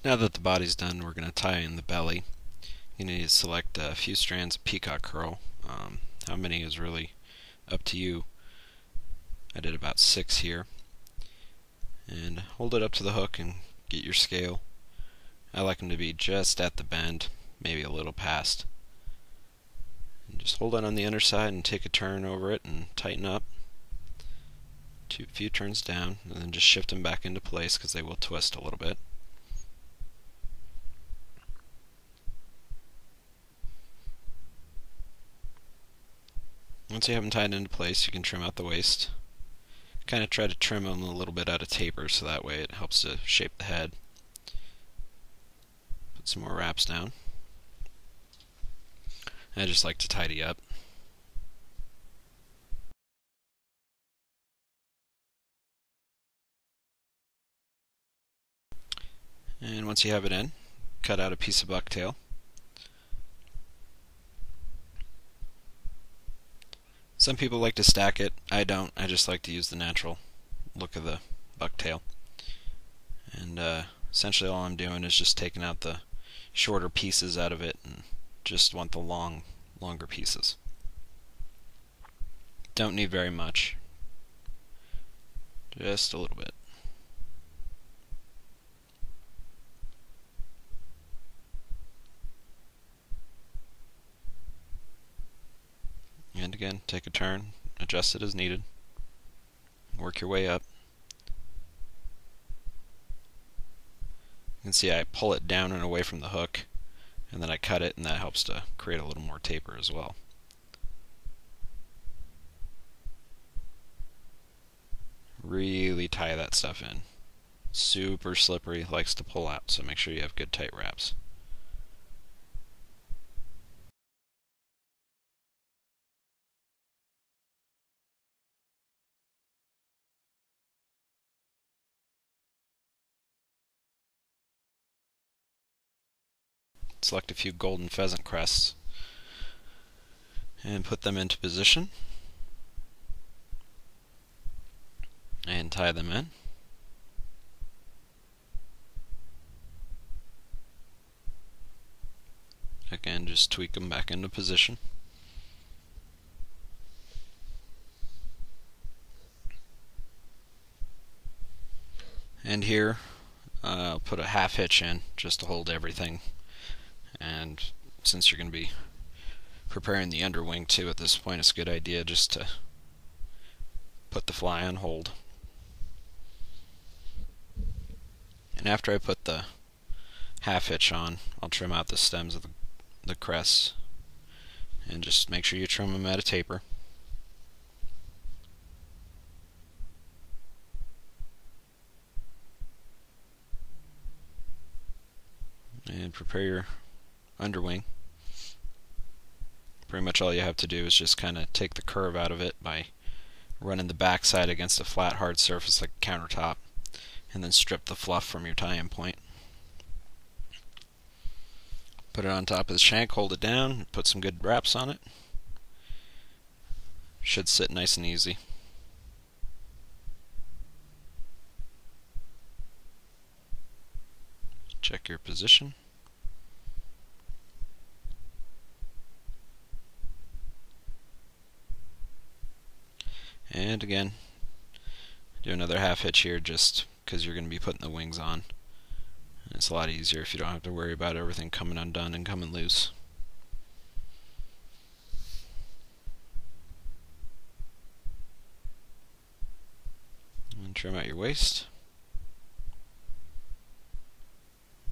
Now that the body's done, we're going to tie in the belly. You need to select a few strands of peacock curl. How many is really up to you. I did about 6 here. And hold it up to the hook and get your scale. I like them to be just at the bend, maybe a little past. And just hold it on the underside and take a turn over it and tighten up. A few turns down, and then just shift them back into place because they will twist a little bit. Once you have them tied into place, you can trim out the waist. Kind of try to trim them a little bit out of taper so that way it helps to shape the head. Put some more wraps down. I just like to tidy up. And once you have it in, cut out a piece of bucktail. Some people like to stack it. I don't. I just like to use the natural look of the bucktail. And essentially all I'm doing is just taking out the shorter pieces out of it and just want the longer pieces. Don't need very much. Just a little bit. And again, take a turn, adjust it as needed, work your way up. You can see I pull it down and away from the hook, and then I cut it, and that helps to create a little more taper as well. Really tie that stuff in. Super slippery, likes to pull out, so make sure you have good tight wraps. Select a few golden pheasant crests and put them into position and tie them in. Again, just tweak them back into position. And here I'll put a half hitch in just to hold everything. And since you're going to be preparing the underwing too at this point, it's a good idea just to put the fly on hold. And after I put the half hitch on, I'll trim out the stems of the crests, and just make sure you trim them at a taper. And prepare your underwing. Pretty much all you have to do is just kind of take the curve out of it by running the backside against a flat hard surface like a countertop, and then strip the fluff from your tie-in point. Put it on top of the shank, hold it down, put some good wraps on it. Should sit nice and easy. Check your position. And again, do another half hitch here just because you're going to be putting the wings on. And it's a lot easier if you don't have to worry about everything coming undone and coming loose. And trim out your waist.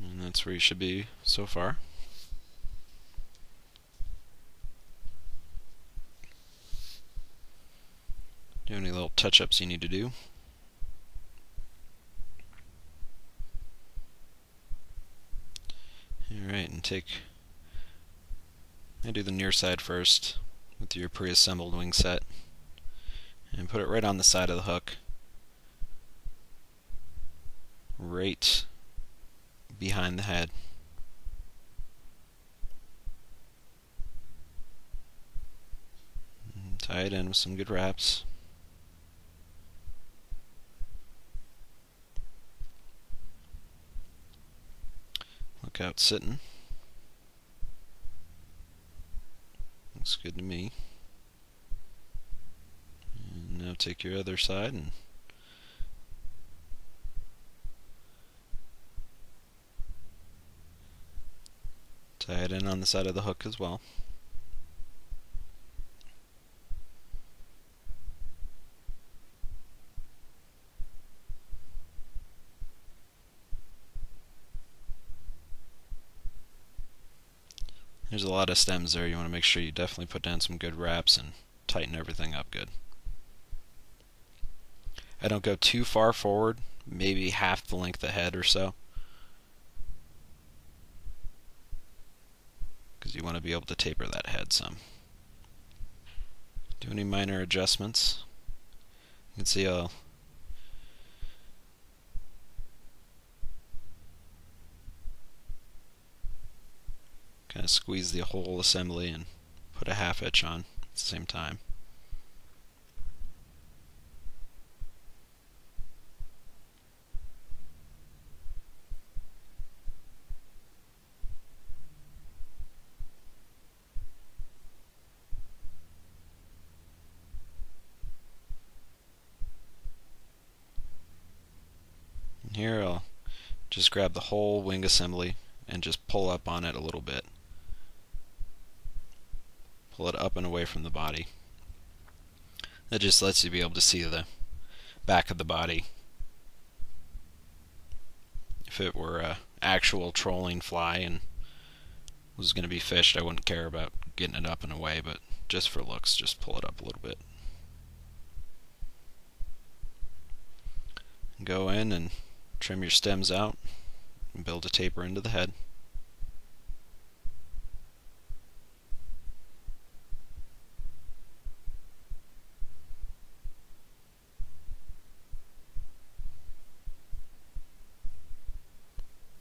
And that's where you should be so far. Do any little touch-ups you need to do. Alright, and I do the near side first with your pre-assembled wing set, and put it right on the side of the hook, right behind the head. And tie it in with some good wraps. Look out sitting. Looks good to me. And now take your other side and tie it in on the side of the hook as well. There's a lot of stems there. You want to make sure you definitely put down some good wraps and tighten everything up good. I don't go too far forward, maybe half the length ahead or so, because you want to be able to taper that head some. Do any minor adjustments. You can see I'll kind of squeeze the whole assembly and put a half hitch on at the same time. And here I'll just grab the whole wing assembly and just pull up on it a little bit. Pull it up and away from the body. That just lets you be able to see the back of the body. If it were a actual trolling fly and was going to be fished, I wouldn't care about getting it up and away, but just for looks, just pull it up a little bit. Go in and trim your stems out and build a taper into the head.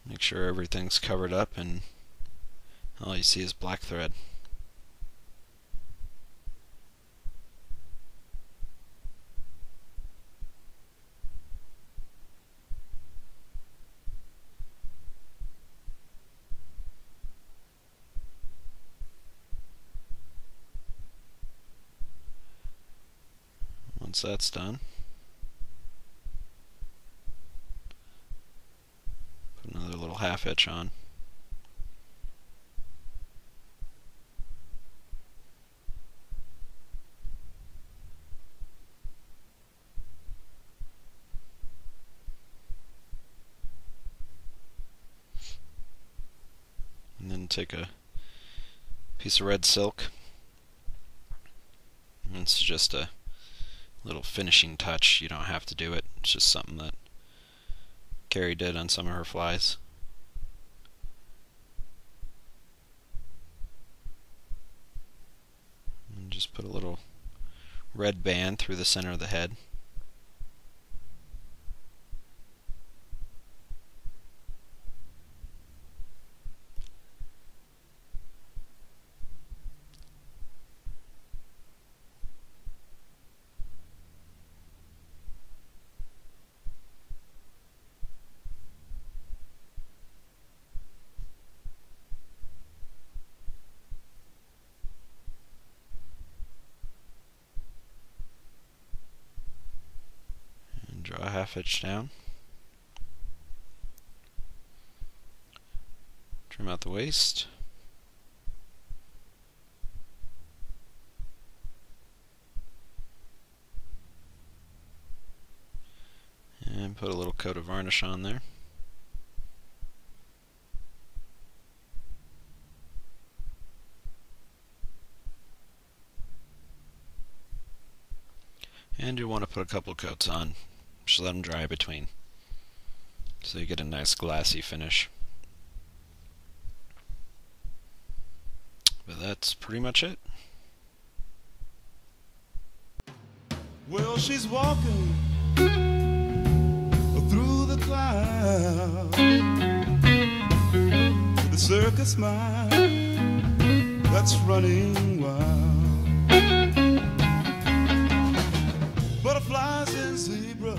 Make sure everything's covered up and all you see is black thread. Once that's done, put another little half hitch on. And then take a piece of red silk. And it's just a little finishing touch. You don't have to do it. It's just something that Carrie did on some of her flies. And just put a little red band through the center of the head. Draw a half hitch down. Trim out the waist. And put a little coat of varnish on there. And you want to put a couple coats on. Just let them dry between, so you get a nice glassy finish. But that's pretty much it. Well, she's walking through the clouds with a circus smile that's running wild. Butterflies and zebras